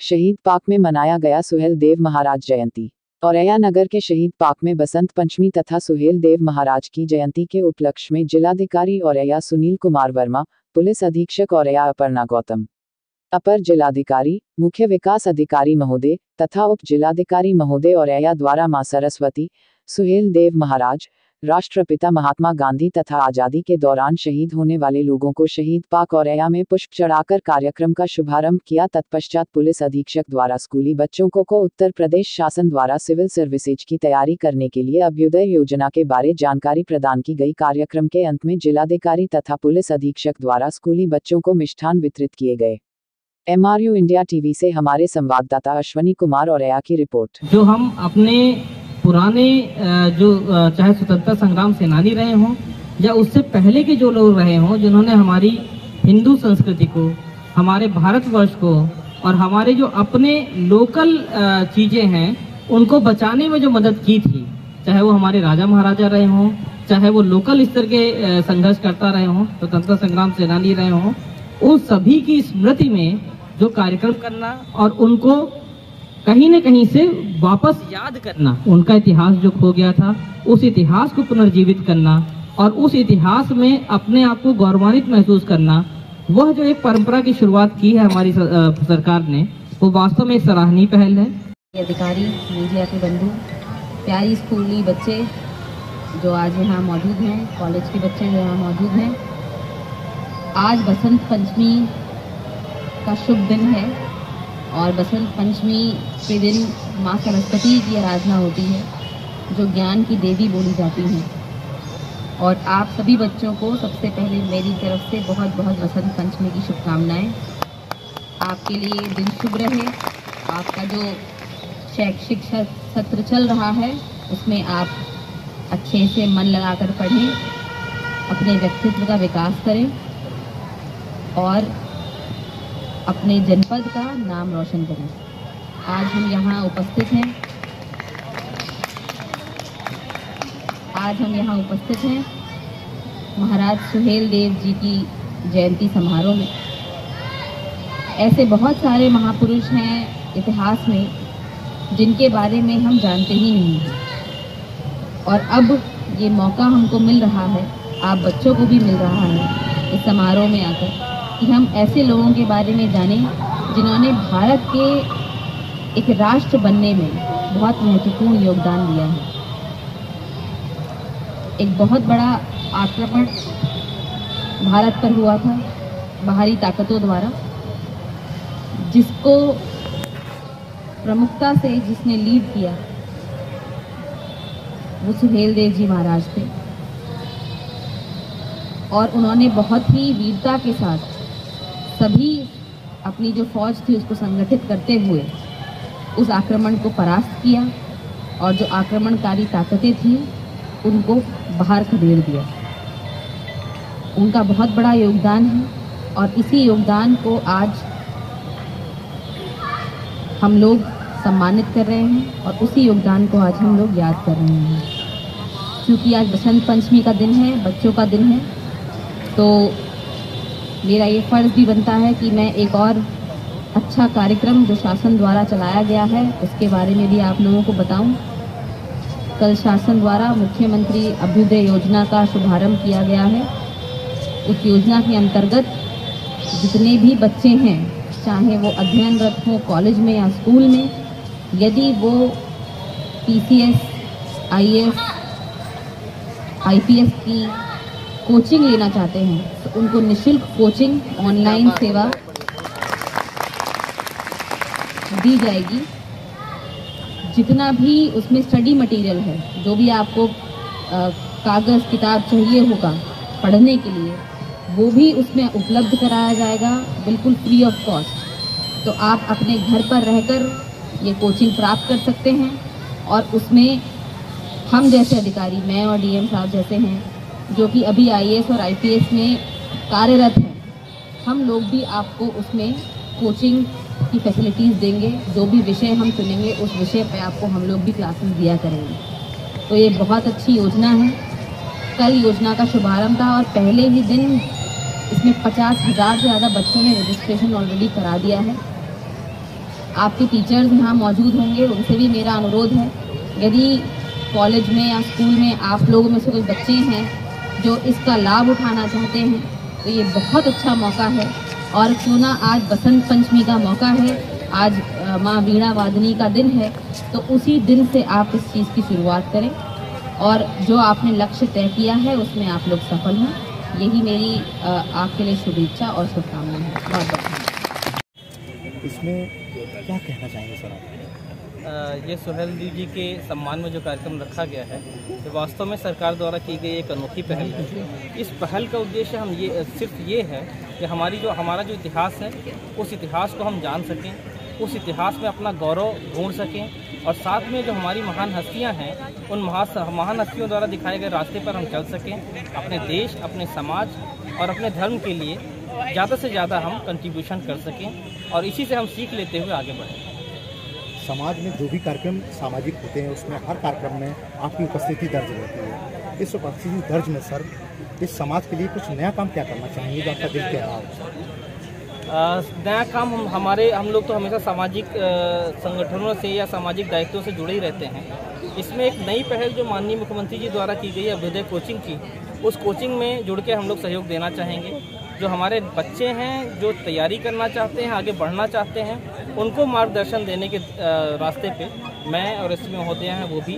शहीद पार्क में मनाया गया सुहेल देव महाराज जयंती। औरैया नगर के शहीद पार्क में बसंत पंचमी तथा सुहेल देव महाराज की जयंती के उपलक्ष्य में जिलाधिकारी औरैया सुनील कुमार वर्मा, पुलिस अधीक्षक औरैया अपर्णा गौतम, अपर जिलाधिकारी, मुख्य विकास अधिकारी महोदय तथा उप जिलाधिकारी महोदय औरैया द्वारा मां सरस्वती, सुहेल देव महाराज, राष्ट्रपिता महात्मा गांधी तथा आजादी के दौरान शहीद होने वाले लोगों को शहीद पार्क औरैया में पुष्प चढ़ाकर कार्यक्रम का शुभारंभ किया। तत्पश्चात पुलिस अधीक्षक द्वारा स्कूली बच्चों को उत्तर प्रदेश शासन द्वारा सिविल सर्विसेज की तैयारी करने के लिए अभ्युदय योजना के बारे जानकारी प्रदान की गई। कार्यक्रम के अंत में जिलाधिकारी तथा पुलिस अधीक्षक द्वारा स्कूली बच्चों को मिष्ठान वितरित किए गए। MRU इंडिया टीवी से हमारे संवाददाता अश्वनी कुमार औरैया की रिपोर्ट। जो हम अपने पुराने जो चाहे स्वतंत्रता संग्राम सेनानी रहे हों या उससे पहले के जो लोग रहे हों, जिन्होंने हमारी हिंदू संस्कृति को, हमारे भारतवर्ष को और हमारे जो अपने लोकल चीजें हैं उनको बचाने में जो मदद की थी, चाहे वो हमारे राजा महाराजा रहे हों, चाहे वो लोकल स्तर के संघर्ष करता रहे हों, स्वतंत्रता संग्राम सेनानी रहे हों, उन सभी की स्मृति में जो कार्यक्रम करना और उनको कहीं न कहीं से वापस याद करना, उनका इतिहास जो खो गया था उस इतिहास को पुनर्जीवित करना और उस इतिहास में अपने आप को गौरवान्वित महसूस करना, वह जो एक परंपरा की शुरुआत की है हमारी सरकार ने, वो वास्तव में सराहनीय पहल है। अधिकारी, मीडिया के बंधु, प्यारी स्कूली बच्चे जो आज यहाँ मौजूद हैं, कॉलेज के बच्चे जो यहाँ मौजूद हैं, आज बसंत पंचमी का शुभ दिन है और बसंत पंचमी के दिन माँ सरस्वती की आराधना होती है जो ज्ञान की देवी बोली जाती हैं। और आप सभी बच्चों को सबसे पहले मेरी तरफ से बहुत बहुत बसंत पंचमी की शुभकामनाएं। आपके लिए दिन शुभ रहे। आपका जो शैक्षिक सत्र चल रहा है उसमें आप अच्छे से मन लगाकर पढ़ें, अपने व्यक्तित्व का विकास करें और अपने जनपद का नाम रोशन करें। आज हम यहाँ उपस्थित हैं महाराज सुहेल देव जी की जयंती समारोह में। ऐसे बहुत सारे महापुरुष हैं इतिहास में जिनके बारे में हम जानते ही नहीं हैं और अब ये मौका हमको मिल रहा है, आप बच्चों को भी मिल रहा है इस समारोह में आकर, कि हम ऐसे लोगों के बारे में जानें जिन्होंने भारत के एक राष्ट्र बनने में बहुत महत्वपूर्ण योगदान दिया है। एक बहुत बड़ा आक्रमण भारत पर हुआ था बाहरी ताकतों द्वारा, जिसको प्रमुखता से जिसने लीड किया वो सुहेल देव जी महाराज थे और उन्होंने बहुत ही वीरता के साथ सभी अपनी जो फौज थी उसको संगठित करते हुए उस आक्रमण को परास्त किया और जो आक्रमणकारी ताकतें थी उनको बाहर खदेड़ दिया। उनका बहुत बड़ा योगदान है और इसी योगदान को आज हम लोग सम्मानित कर रहे हैं और उसी योगदान को आज हम लोग याद कर रहे हैं। क्योंकि आज बसंत पंचमी का दिन है, बच्चों का दिन है, तो मेरा ये फ़र्ज़ भी बनता है कि मैं एक और अच्छा कार्यक्रम जो शासन द्वारा चलाया गया है उसके बारे में भी आप लोगों को बताऊं। कल शासन द्वारा मुख्यमंत्री अभ्युदय योजना का शुभारंभ किया गया है। उस योजना के अंतर्गत जितने भी बच्चे हैं, चाहे वो अध्ययनरत हों कॉलेज में या स्कूल में, यदि वो PCS, IAS, IPS की कोचिंग लेना चाहते हैं तो उनको निःशुल्क कोचिंग ऑनलाइन सेवा दी जाएगी। जितना भी उसमें स्टडी मटेरियल है, जो भी आपको कागज़ किताब चाहिए होगा पढ़ने के लिए, वो भी उसमें उपलब्ध कराया जाएगा बिल्कुल फ्री ऑफ कॉस्ट। तो आप अपने घर पर रहकर ये कोचिंग प्राप्त कर सकते हैं और उसमें हम जैसे अधिकारी, मैं और DM साहब जैसे हैं जो कि अभी IAS और IPS में कार्यरत हैं, हम लोग भी आपको उसमें कोचिंग की फैसिलिटीज़ देंगे। जो भी विषय हम चुनेंगे उस विषय पे आपको हम लोग भी क्लासेस दिया करेंगे। तो ये बहुत अच्छी योजना है। कल योजना का शुभारंभ था और पहले ही दिन इसमें 50,000 से ज़्यादा बच्चों ने रजिस्ट्रेशन ऑलरेडी करा दिया है। आपके टीचर्स यहाँ मौजूद होंगे, उनसे भी मेरा अनुरोध है, यदि कॉलेज में या स्कूल में आप लोगों में से कोई बच्चे हैं जो इसका लाभ उठाना चाहते हैं तो ये बहुत अच्छा मौका है। और क्यों ना आज बसंत पंचमी का मौका है, आज माँ वीणा वादनी का दिन है, तो उसी दिन से आप इस चीज़ की शुरुआत करें और जो आपने लक्ष्य तय किया है उसमें आप लोग सफल हों। यही मेरी आपके लिए शुभेच्छा और शुभकामनाएं हैं। बहुत बहुत इसमें क्या कहना चाहेंगे सर आप? ये सुहेल जी के सम्मान में जो कार्यक्रम रखा गया है तो वास्तव में सरकार द्वारा की गई एक अनोखी पहल है। इस पहल का उद्देश्य सिर्फ ये है कि हमारा जो इतिहास है उस इतिहास को हम जान सकें, उस इतिहास में अपना गौरव ढूंढ सकें और साथ में जो हमारी महान हस्तियां हैं उन महान हस्तियों द्वारा दिखाए गए रास्ते पर हम चल सकें, अपने देश, अपने समाज और अपने धर्म के लिए ज़्यादा से ज़्यादा हम कंट्रीब्यूशन कर सकें और इसी से हम सीख लेते हुए आगे बढ़ें। समाज में जो भी कार्यक्रम सामाजिक होते हैं उसमें हर कार्यक्रम में आपकी उपस्थिति दर्ज रहती है। इस उपस्थिति दर्ज में सर इस समाज के लिए कुछ नया काम क्या करना चाहेंगे जो आपका दिल कह रहा हो? नया काम हम लोग तो हमेशा सामाजिक संगठनों से या सामाजिक दायित्वों से जुड़े ही रहते हैं। इसमें एक नई पहल जो माननीय मुख्यमंत्री जी द्वारा की गई है अभ्युदय कोचिंग की, उस कोचिंग में जुड़ के हम लोग सहयोग देना चाहेंगे। जो हमारे बच्चे हैं जो तैयारी करना चाहते हैं, आगे बढ़ना चाहते हैं, उनको मार्गदर्शन देने के रास्ते पे मैं और एसपी महोदय हैं वो भी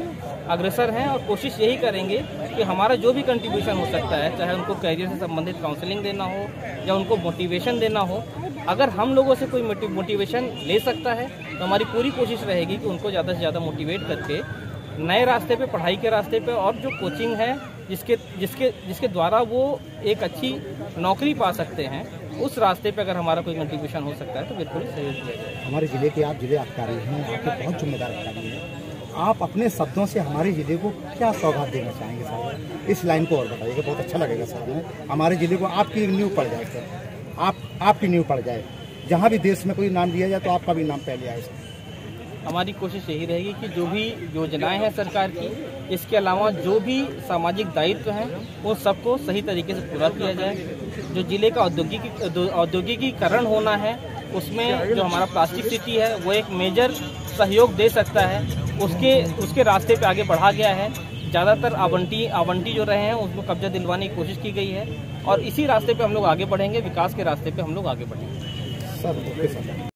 अग्रसर हैं और कोशिश यही करेंगे कि हमारा जो भी कंट्रीब्यूशन हो सकता है, चाहे उनको करियर से संबंधित काउंसलिंग देना हो या उनको मोटिवेशन देना हो, अगर हम लोगों से कोई मोटिवेशन ले सकता है तो हमारी पूरी कोशिश रहेगी कि उनको ज़्यादा से ज़्यादा मोटिवेट करके नए रास्ते पे, पढ़ाई के रास्ते पे और जो कोचिंग है जिसके द्वारा वो एक अच्छी नौकरी पा सकते हैं, उस रास्ते पे अगर हमारा कोई कंट्रीब्यूशन हो सकता है तो बिल्कुल सहयोग दिया जाए। हमारे ज़िले के आप जिले अधिकारी हैं, आपके बहुत जिम्मेदार अधिकारी हैं, आप अपने शब्दों से हमारे ज़िले को क्या सौगात देना चाहेंगे सर? इस लाइन को और बताइएगा, बहुत अच्छा लगेगा सर हमें। हमारे ज़िले को आपकी नींव पड़ जाए सर, आपकी नींव पड़ जाए, जहाँ भी देश में कोई नाम दिया जाए तो आपका भी नाम पहले आए सर। हमारी कोशिश यही रहेगी कि जो भी योजनाएं हैं सरकार की, इसके अलावा जो भी सामाजिक दायित्व हैं वो सबको सही तरीके से पूरा किया जाए। जो जिले का औद्योगिकीकरण होना है उसमें जो हमारा प्लास्टिक सिटी है वो एक मेजर सहयोग दे सकता है, उसके रास्ते पे आगे बढ़ा गया है। ज़्यादातर आवंटी जो रहे हैं उसमें कब्जा दिलवाने की कोशिश की गई है और इसी रास्ते पे हम लोग आगे बढ़ेंगे, विकास के रास्ते पे हम लोग आगे बढ़ेंगे। Sir okay sir.